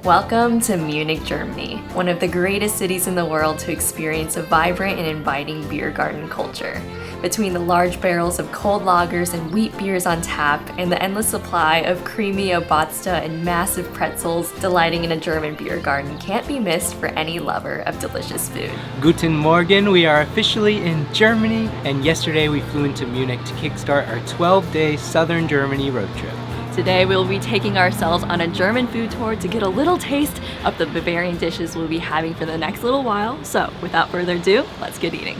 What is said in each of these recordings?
Welcome to Munich, Germany, one of the greatest cities in the world to experience a vibrant and inviting beer garden culture. Between the large barrels of cold lagers and wheat beers on tap and the endless supply of creamy Obatzda and massive pretzels, delighting in a German beer garden can't be missed for any lover of delicious food. Guten Morgen, we are officially in Germany, and yesterday we flew into Munich to kickstart our 12-day southern Germany road trip. Today we'll be taking ourselves on a German food tour to get a little taste of the Bavarian dishes we'll be having for the next little while. So without further ado, let's get eating.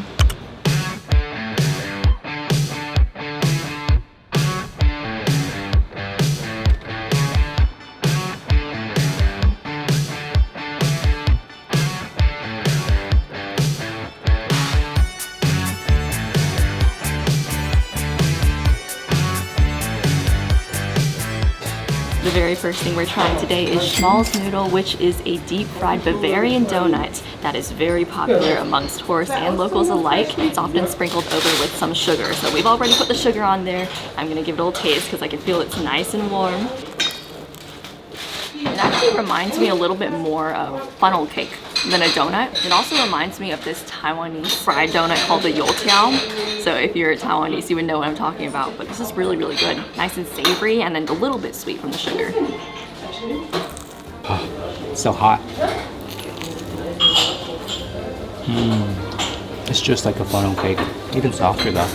The very first thing we're trying today is Schmalznudel, which is a deep-fried Bavarian donut that is very popular amongst tourists and locals alike. It's often sprinkled over with some sugar. So we've already put the sugar on there. I'm gonna give it a little taste because I can feel it's nice and warm. It actually reminds me a little bit more of funnel cake than a donut. It also reminds me of this Taiwanese fried donut called the youtiao. So if you're Taiwanese, you would know what I'm talking about. But this is really, really good. Nice and savory and then a little bit sweet from the sugar. Oh, so hot. It's just like a funnel cake, even softer though.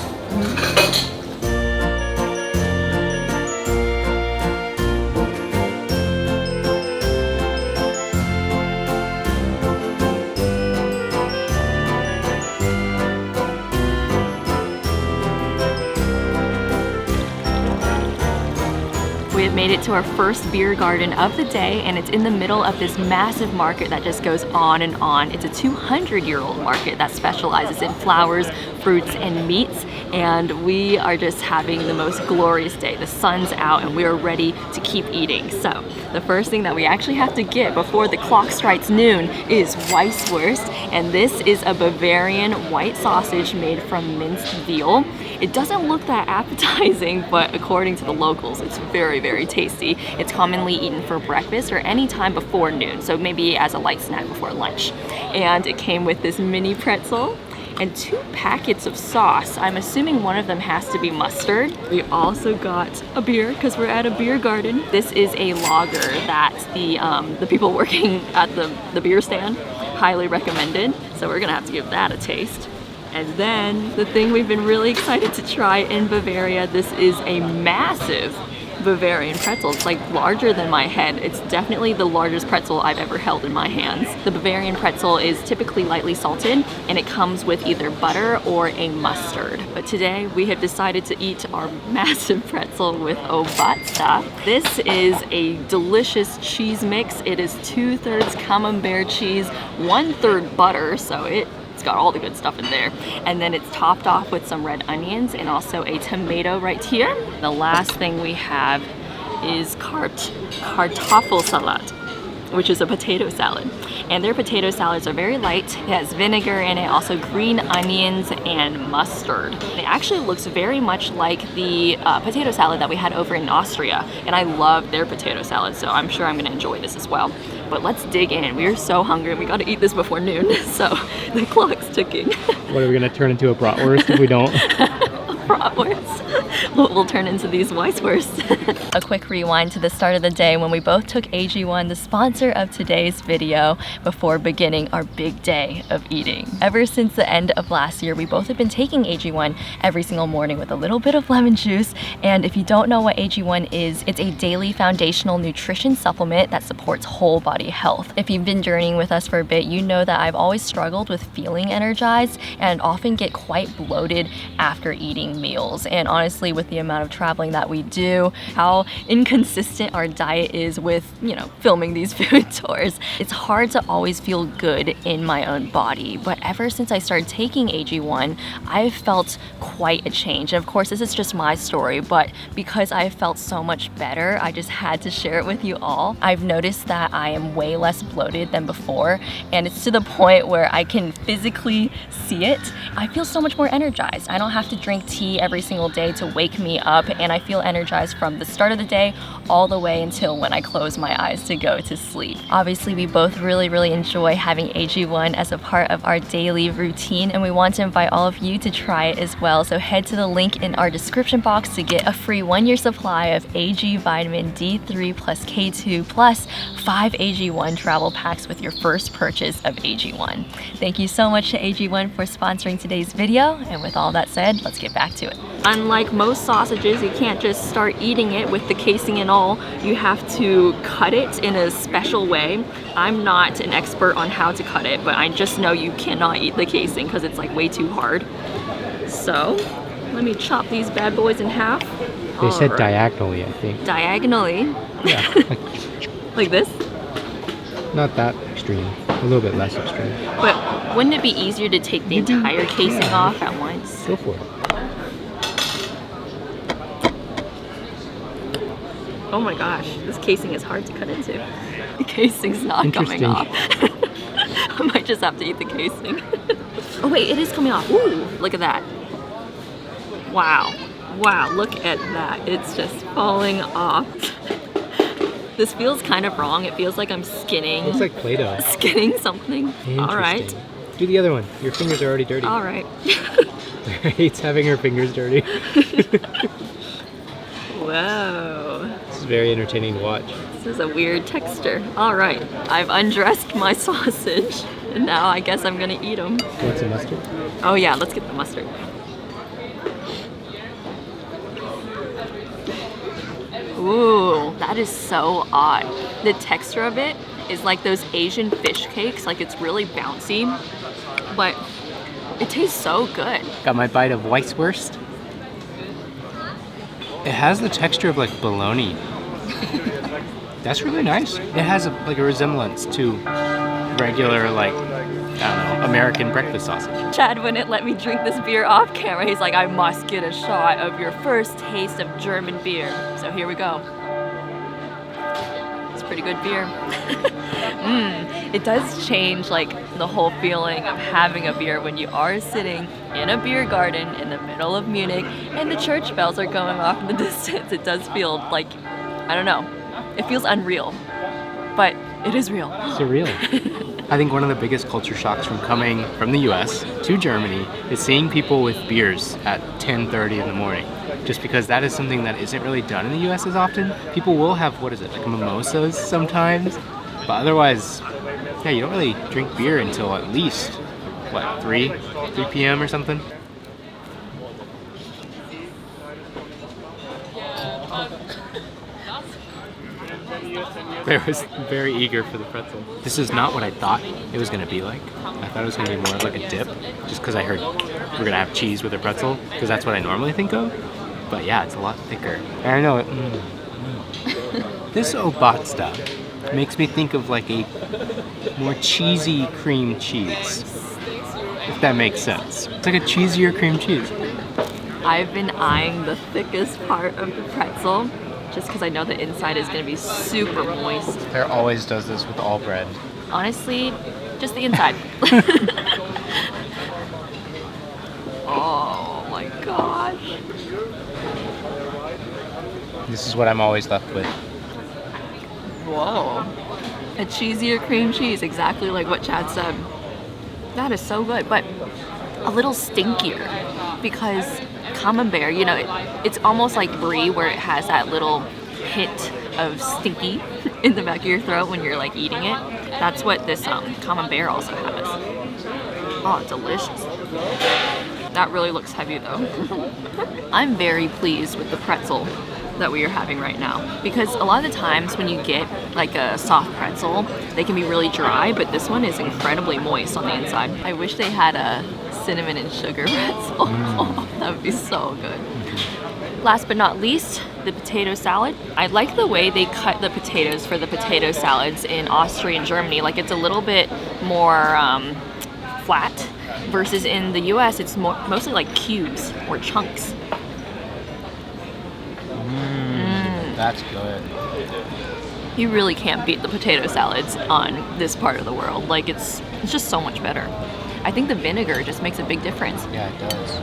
We have made it to our first beer garden of the day, and it's in the middle of this massive market that just goes on and on. It's a 200-year-old market that specializes in flowers, fruits, and meats, and we are just having the most glorious day. The sun's out and we are ready to keep eating. So the first thing that we actually have to get before the clock strikes noon is Weisswurst, and this is a Bavarian white sausage made from minced veal. It doesn't look that appetizing, but according to the locals, it's very, very tasty. It's commonly eaten for breakfast or any time before noon, so maybe as a light snack before lunch. And it came with this mini pretzel and 2 packets of sauce. I'm assuming one of them has to be mustard. We also got a beer because we're at a beer garden. This is a lager that the people working at the beer stand highly recommended, so we're gonna have to give that a taste. And then the thing we've been really excited to try in Bavaria, this is a massive Bavarian pretzel. It's like larger than my head. It's definitely the largest pretzel I've ever held in my hands. The Bavarian pretzel is typically lightly salted and it comes with either butter or a mustard. But today we have decided to eat our massive pretzel with Obatzda. This is a delicious cheese mix. It is 2/3 camembert cheese, 1/3 butter, so it's got all the good stuff in there. And then it's topped off with some red onions and also a tomato right here. The last thing we have is Kartoffelsalat, which is a potato salad. And their potato salads are very light. It has vinegar in it, also green onions and mustard. It actually looks very much like the potato salad that we had over in Austria. And I love their potato salad, so I'm sure I'm gonna enjoy this as well. But let's dig in. We are so hungry and we gotta eat this before noon, so the clock's ticking. What, are we gonna turn into a bratwurst if we don't? Bratwurst. We'll turn into these Weisswurst. A quick rewind to the start of the day when we both took AG1, the sponsor of today's video, before beginning our big day of eating. Ever since the end of last year, we both have been taking AG1 every single morning with a little bit of lemon juice. And if you don't know what AG1 is, it's a daily foundational nutrition supplement that supports whole body health. If you've been journeying with us for a bit, you know that I've always struggled with feeling energized and often get quite bloated after eating meals. And honestly, with the amount of traveling that we do, how inconsistent our diet is with, filming these food tours, it's hard to always feel good in my own body. But ever since I started taking AG1, I've felt quite a change. And of course, this is just my story, but because I felt so much better, I just had to share it with you all. I've noticed that I am way less bloated than before, and it's to the point where I can physically see it. I feel so much more energized. I don't have to drink tea every single day to wake me up, and I feel energized from the start of the day all the way until when I close my eyes to go to sleep. Obviously, we both really enjoy having AG1 as a part of our daily routine, and we want to invite all of you to try it as well. So head to the link in our description box to get a free 1-year supply of AG vitamin D3 plus K2 plus 5 AG1 travel packs with your first purchase of AG1. Thank you so much to AG1 for sponsoring today's video, and with all that said, let's get back to it. Unlike most sausages, you can't just start eating it with the casing and all. You have to cut it in a special way. I'm not an expert on how to cut it, but I just know you cannot eat the casing because it's like way too hard. So let me chop these bad boys in half. They said diagonally, I think. Diagonally? Yeah. Like this? Not that extreme. A little bit less extreme. But wouldn't it be easier to take the entire casing off at once? Go for it. Oh my gosh, this casing is hard to cut into. The casing's not coming off. I might just have to eat the casing. Oh wait, it is coming off. Ooh, look at that. Wow. Wow, look at that. It's just falling off. This feels kind of wrong. It feels like I'm skinning. Looks like Play-Doh. Skinning something. All right. Do the other one. Your fingers are already dirty. All right. Claire hates having her fingers dirty. Whoa. This is very entertaining to watch. This is a weird texture. All right. I've undressed my sausage, and now I guess I'm gonna eat them. Want some mustard? Oh yeah, let's get the mustard. Ooh, that is so odd. The texture of it is like those Asian fish cakes, like it's really bouncy, but it tastes so good. Got my bite of Weisswurst. It has the texture of like bologna. That's really nice. It has like a resemblance to regular like, I don't know, American breakfast sausage. Chad wouldn't let me drink this beer off camera. He's like, I must get a shot of your first taste of German beer. So here we go. It's pretty good beer. It does change like the whole feeling of having a beer when you are sitting in a beer garden in the middle of Munich and the church bells are going off in the distance. It does feel like, I don't know, it feels unreal, but it is real. Surreal. I think one of the biggest culture shocks from coming from the US to Germany is seeing people with beers at 10:30 in the morning. Just because that is something that isn't really done in the US as often. People will have, what is it, like mimosas sometimes, but otherwise, yeah, you don't really drink beer until at least, what, 3 p.m. or something? Claire was very eager for the pretzel. This is not what I thought it was going to be like. I thought it was going to be more of like a dip, just because I heard we're going to have cheese with a pretzel, because that's what I normally think of. But yeah, it's a lot thicker. And I know it. This Obatzda makes me think of like a more cheesy cream cheese, if that makes sense. It's like a cheesier cream cheese. I've been eyeing the thickest part of the pretzel, just because I know the inside is going to be super moist. Claire always does this with all bread. Honestly, just the inside. Oh my gosh. This is what I'm always left with. Whoa. A cheesier cream cheese, exactly like what Chad said. That is so good, but a little stinkier because Camembert, you know, it's almost like brie where it has that little hint of stinky in the back of your throat when you're like eating it. That's what this Camembert also has. Oh, delicious. That really looks heavy though. I'm very pleased with the pretzel that we are having right now, because a lot of the times when you get like a soft pretzel, they can be really dry, but this one is incredibly moist on the inside. I wish they had a cinnamon and sugar pretzel. Oh, that would be so good. Last but not least, the potato salad. I like the way they cut the potatoes for the potato salads in Austria and Germany. Like it's a little bit more flat, versus in the US it's mostly like cubes or chunks. That's good. You really can't beat the potato salads on this part of the world. Like it's just so much better. I think the vinegar just makes a big difference. Yeah, it does.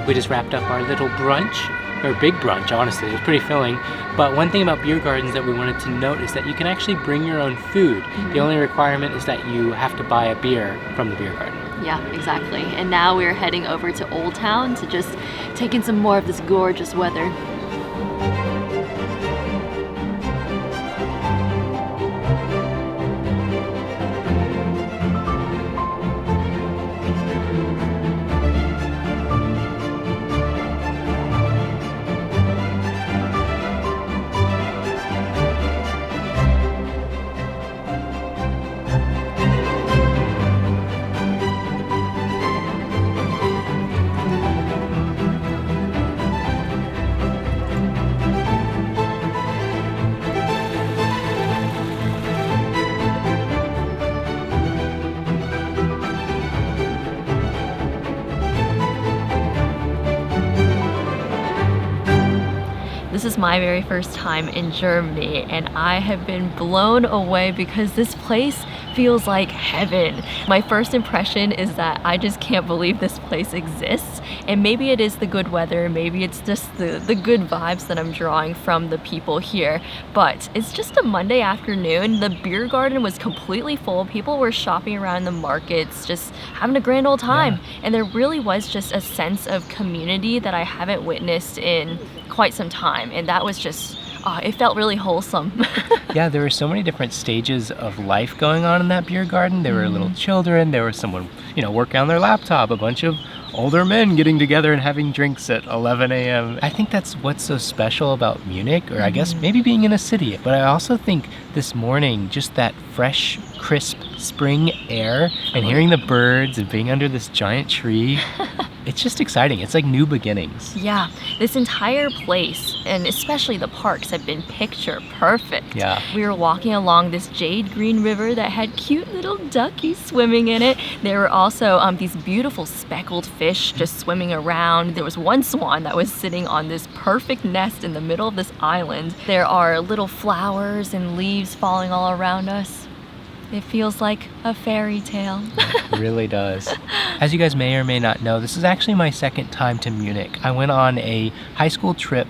We just wrapped up our little brunch, or big brunch, honestly. It was pretty filling. But one thing about beer gardens that we wanted to note is that you can actually bring your own food. The only requirement is that you have to buy a beer from the beer garden. Yeah, exactly. And now we're heading over to Old Town to just take in some more of this gorgeous weather. This is my very first time in Germany, and I have been blown away because this place feels like heaven. My first impression is that I just can't believe this place exists, and maybe it is the good weather, maybe it's just the good vibes that I'm drawing from the people here, but it's just a Monday afternoon. The beer garden was completely full. People were shopping around the markets, just having a grand old time, and there really was just a sense of community that I haven't witnessed in quite some time, and that was just it felt really wholesome. Yeah, there were so many different stages of life going on in that beer garden. There were little children, there was someone, working on their laptop, a bunch of older men getting together and having drinks at 11 a.m. I think that's what's so special about Munich, or I guess maybe being in a city. But I also think this morning, just that fresh, crisp spring air and hearing the birds and being under this giant tree, it's just exciting. It's like new beginnings. Yeah, this entire place, and especially the parks, have been picture perfect. Yeah. We were walking along this jade green river that had cute little duckies swimming in it. There were also these beautiful speckled fish just swimming around. There was one swan that was sitting on this perfect nest in the middle of this island. There are little flowers and leaves falling all around us. It feels like a fairy tale. It really does. As you guys may or may not know, this is actually my second time to Munich. I went on a high school trip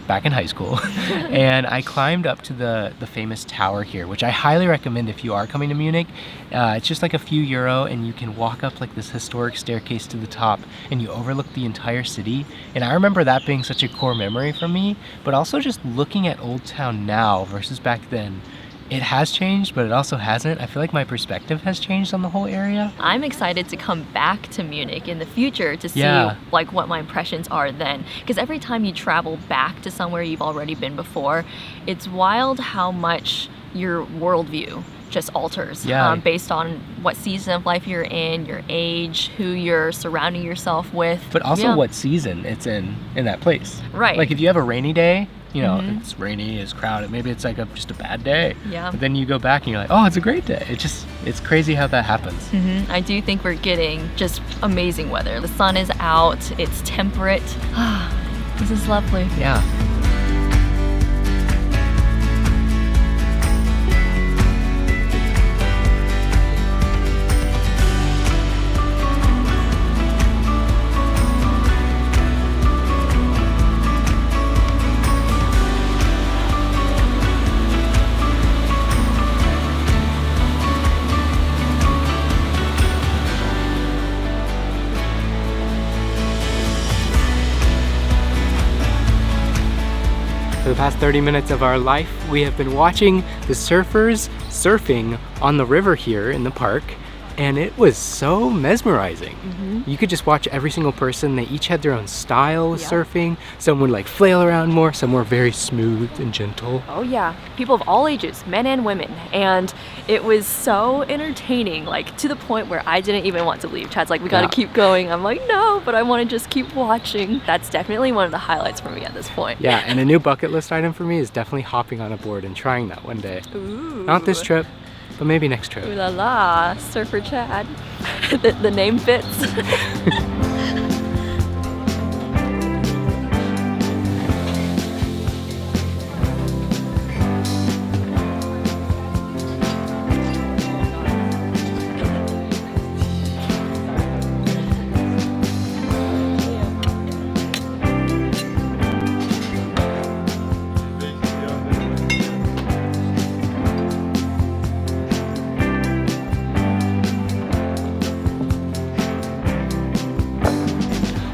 back in high school and I climbed up to the famous tower here, which I highly recommend if you are coming to Munich. It's just like a few euro and you can walk up like this historic staircase to the top and you overlook the entire city. And I remember that being such a core memory for me, but also just looking at Old Town now versus back then. It has changed, but it also hasn't. I feel like my perspective has changed on the whole area. I'm excited to come back to Munich in the future to see like what my impressions are then. Because every time you travel back to somewhere you've already been before, it's wild how much your worldview just alters based on what season of life you're in, your age, who you're surrounding yourself with. But also what season it's in that place. Right. Like if you have a rainy day, it's rainy, it's crowded, maybe it's like just a bad day. Yeah. But then you go back and you're like, oh, it's a great day. It's crazy how that happens. I do think we're getting just amazing weather. The sun is out, it's temperate. This is lovely. Yeah. For the past 30 minutes of our life, we have been watching the surfers surfing on the river here in the park, and it was so mesmerizing. You could just watch every single person. They each had their own style of surfing. Some would like flail around more, some were very smooth and gentle. Oh yeah, people of all ages, men and women, and it was so entertaining, like to the point where I didn't even want to leave. Chad's like, we gotta keep going. I'm like, no, but I want to just keep watching. That's definitely one of the highlights for me at this point. Yeah, and a new bucket list item for me is definitely hopping on a board and trying that one day. Ooh. Not this trip, but maybe next trip. Ooh la la, Surfer Chad. the name fits.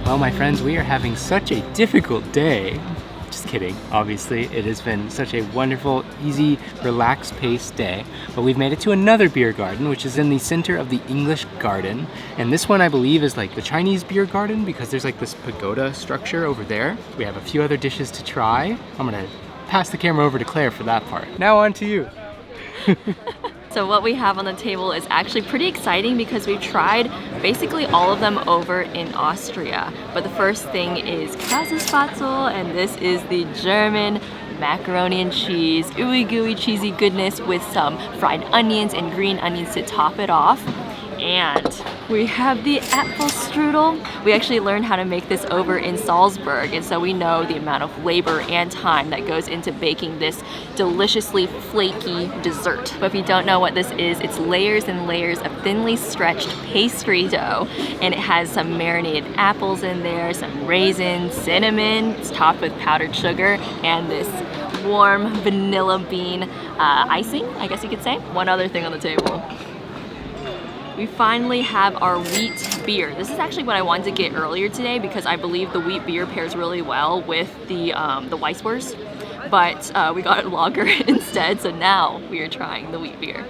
Well, my friends, we are having such a difficult day. Just kidding, obviously. It has been such a wonderful, easy, relaxed-paced day. But we've made it to another beer garden, which is in the center of the English garden. And this one, I believe, is like the Chinese beer garden because there's like this pagoda structure over there. We have a few other dishes to try. I'm gonna pass the camera over to Claire for that part. Now on to you. So what we have on the table is actually pretty exciting because we've tried basically all of them over in Austria. But the first thing is Käsespätzle, and this is the German macaroni and cheese, ooey gooey cheesy goodness with some fried onions and green onions to top it off. And we have the Apfelstrudel. We actually learned how to make this over in Salzburg, and so we know the amount of labor and time that goes into baking this deliciously flaky dessert. But if you don't know what this is, it's layers and layers of thinly stretched pastry dough, and it has some marinated apples in there, some raisins, cinnamon. It's topped with powdered sugar, and this warm vanilla bean icing, I guess you could say. One other thing on the table. We finally have our wheat beer. This is actually what I wanted to get earlier today because I believe the wheat beer pairs really well with the Weisswurst, but we got a lager instead, so now we are trying the wheat beer.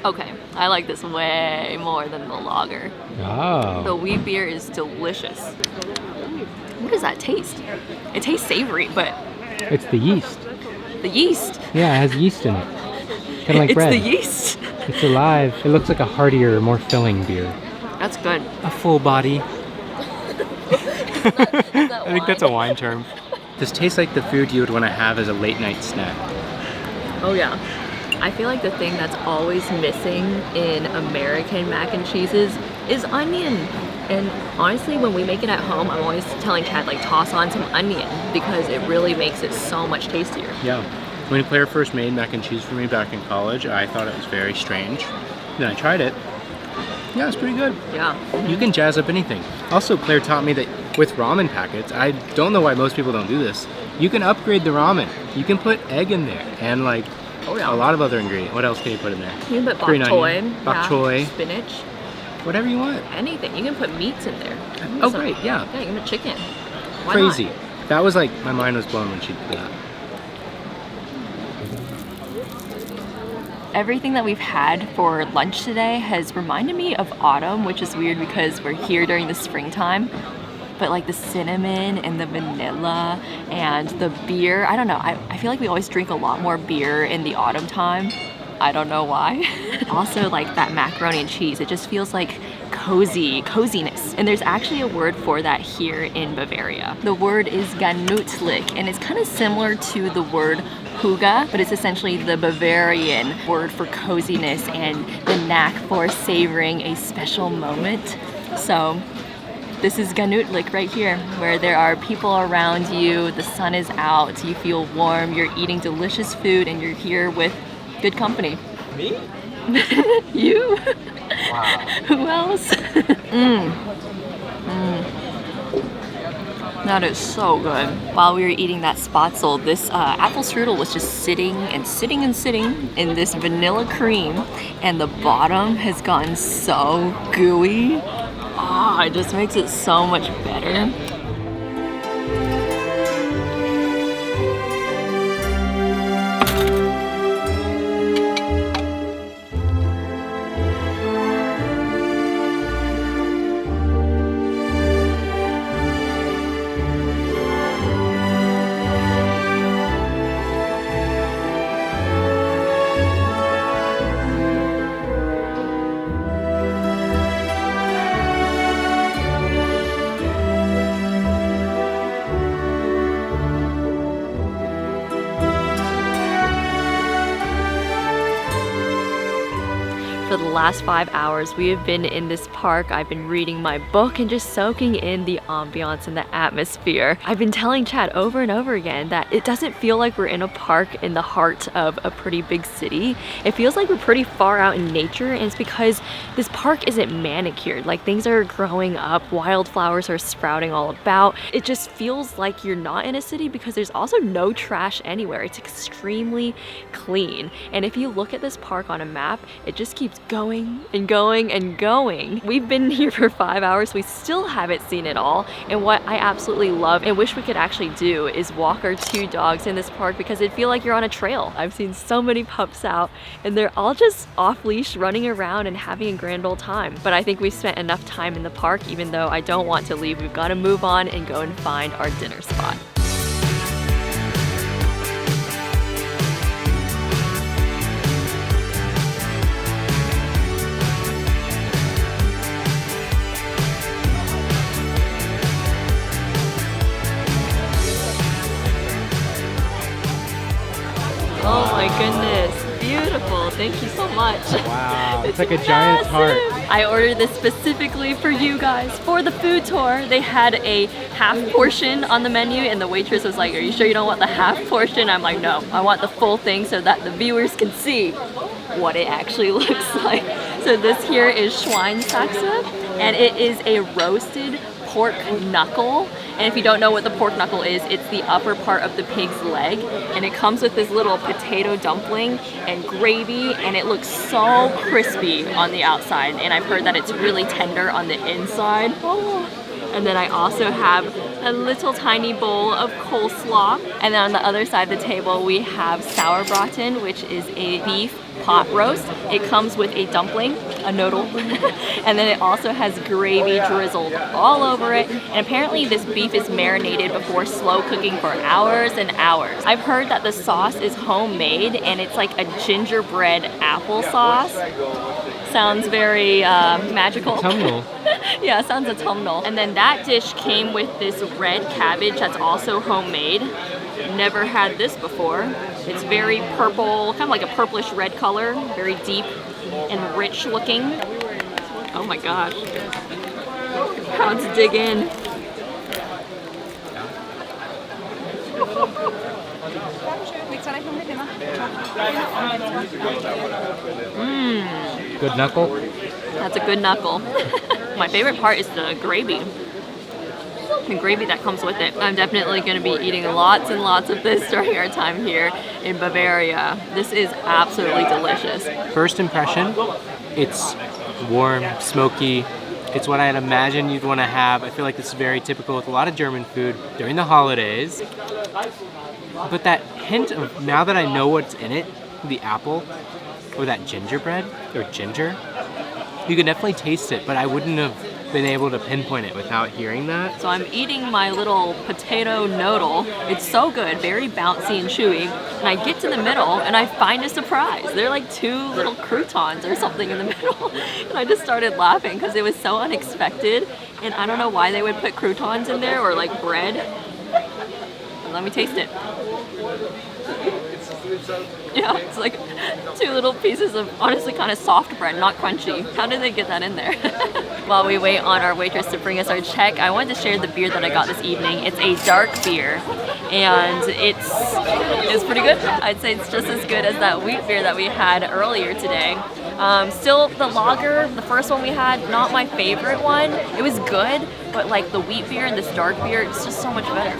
Okay, I like this way more than the lager. Oh. The wheat beer is delicious. What does that taste? It tastes savory, but... It's the yeast. The yeast? Yeah, it has yeast in it. Kind of like bread. It's the yeast. It's alive. It looks like a heartier, more filling beer. That's good. A full body. I think that's a wine term. This tastes like the food you would want to have as a late night snack. Oh yeah. I feel like the thing that's always missing in American mac and cheeses is onion. And honestly, when we make it at home, I'm always telling Chad, like, toss on some onion because it really makes it so much tastier. Yeah. When Claire first made mac and cheese for me back in college, I thought it was very strange. Then I tried it. Yeah, it's pretty good. Yeah. You can jazz up anything. Also, Claire taught me that with ramen packets, I don't know why most people don't do this, you can upgrade the ramen. You can put egg in there and like a lot of other ingredients. What else can you put in there? You can put bok Green choy, onion, bok choy, spinach. Whatever you want. Anything. You can put meats in there. Oh, great, yeah. Yeah, you can put chicken. Why Crazy. not? That was like, my mind was blown when she did that. Everything that we've had for lunch today has reminded me of autumn, which is weird because we're here during the springtime. But like the cinnamon and the vanilla and the beer, I don't know. I feel like we always drink a lot more beer in the autumn time. I don't know why. Also, like that macaroni and cheese, it just feels like coziness. And there's actually a word for that here in Bavaria. The word is gemütlich, and it's kind of similar to the word Huga, but it's essentially the Bavarian word for coziness and the knack for savoring a special moment. So this is gemütlich right here, where there are people around you, the sun is out, you feel warm, you're eating delicious food, and you're here with good company. Me? You? Wow. Who else? That is so good. While we were eating that Spätzle, this Apfelstrudel was just sitting and sitting and sitting in this vanilla cream, and the bottom has gotten so gooey. Ah, it just makes it so much better. For the last 5 hours, we have been in this park. I've been reading my book and just soaking in the ambiance and the atmosphere. I've been telling Chad over and over again that it doesn't feel like we're in a park in the heart of a pretty big city. It feels like we're pretty far out in nature, and it's because this park isn't manicured. Like, things are growing up, wildflowers are sprouting all about. It just feels like you're not in a city because there's also no trash anywhere. It's extremely clean. And if you look at this park on a map, it just keeps going going and going and going. We've been here for 5 hours. We still haven't seen it all. And what I absolutely love and wish we could actually do is walk our 2 dogs in this park because it'd feel like you're on a trail. I've seen so many pups out and they're all just off leash running around and having a grand old time. But I think we've spent enough time in the park, even though I don't want to leave. We've got to move on and go and find our dinner spot. Oh my goodness, beautiful. Thank you so much. Wow, it's like a giant tart. I ordered this specifically for you guys for the food tour. They had a half portion on the menu and the waitress was like, are you sure you don't want the half portion? I'm like, no, I want the full thing so that the viewers can see what it actually looks like. So this here is Schmalznudel and it is a roasted pork knuckle. And if you don't know what the pork knuckle is, it's the upper part of the pig's leg. And it comes with this little potato dumpling and gravy, and it looks so crispy on the outside. And I've heard that it's really tender on the inside. Oh. And then I also have a little tiny bowl of coleslaw. And then on the other side of the table, we have sauerbraten, which is a beef pot roast. It comes with a dumpling, a noodle, and then it also has gravy drizzled all over it. And apparently this beef is marinated before slow cooking for hours and hours. I've heard that the sauce is homemade and it's like a gingerbread applesauce. Sounds very magical. Autumnal. Yeah, sounds autumnal. And then that dish came with this red cabbage that's also homemade. Never had this before. It's very purple, kind of like a purplish red color, very deep and rich looking. Oh my gosh. Let's dig in. Good knuckle? That's a good knuckle. My favorite part is the gravy. The gravy that comes with it. I'm definitely going to be eating lots and lots of this during our time here in Bavaria. This is absolutely delicious. First impression, it's warm, smoky. It's what I'd imagine you'd want to have. I feel like this is very typical with a lot of German food during the holidays. But that hint of, now that I know what's in it, the apple, or that gingerbread, or ginger, you can definitely taste it, but I wouldn't have been able to pinpoint it without hearing that. So I'm eating my little potato noodle. It's so good, very bouncy and chewy. And I get to the middle and I find a surprise. They're like 2 little croutons or something in the middle. And I just started laughing because it was so unexpected. And I don't know why they would put croutons in there or like bread. Let me taste it. Yeah, it's like 2 little pieces of honestly kind of soft bread, not crunchy. How did they get that in there? While we wait on our waitress to bring us our check, I wanted to share the beer that I got this evening. It's a dark beer, and it's pretty good. I'd say it's just as good as that wheat beer that we had earlier today. Still, the lager, the first one we had, not my favorite one. It was good, but like the wheat beer and this dark beer, it's just so much better.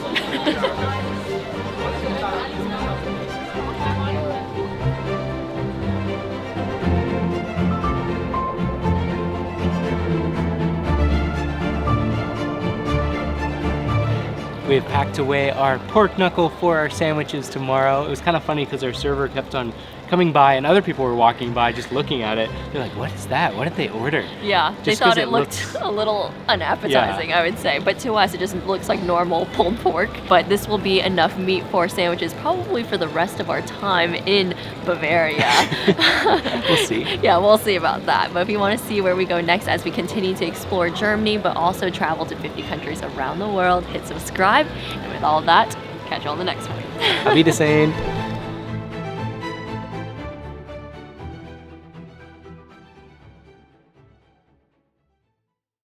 We have packed away our pork knuckle for our sandwiches tomorrow. It was kind of funny because our server kept on coming by and other people were walking by just looking at it. They're like, what is that? What did they order? Yeah, they thought it looked a little unappetizing, yeah. I would say. But to us, it just looks like normal pulled pork. But this will be enough meat for sandwiches probably for the rest of our time in Bavaria. We'll see. Yeah, we'll see about that. But if you want to see where we go next as we continue to explore Germany, but also travel to 50 countries around the world, hit subscribe. And with all of that, catch you on the next one. Auf Wiedersehen.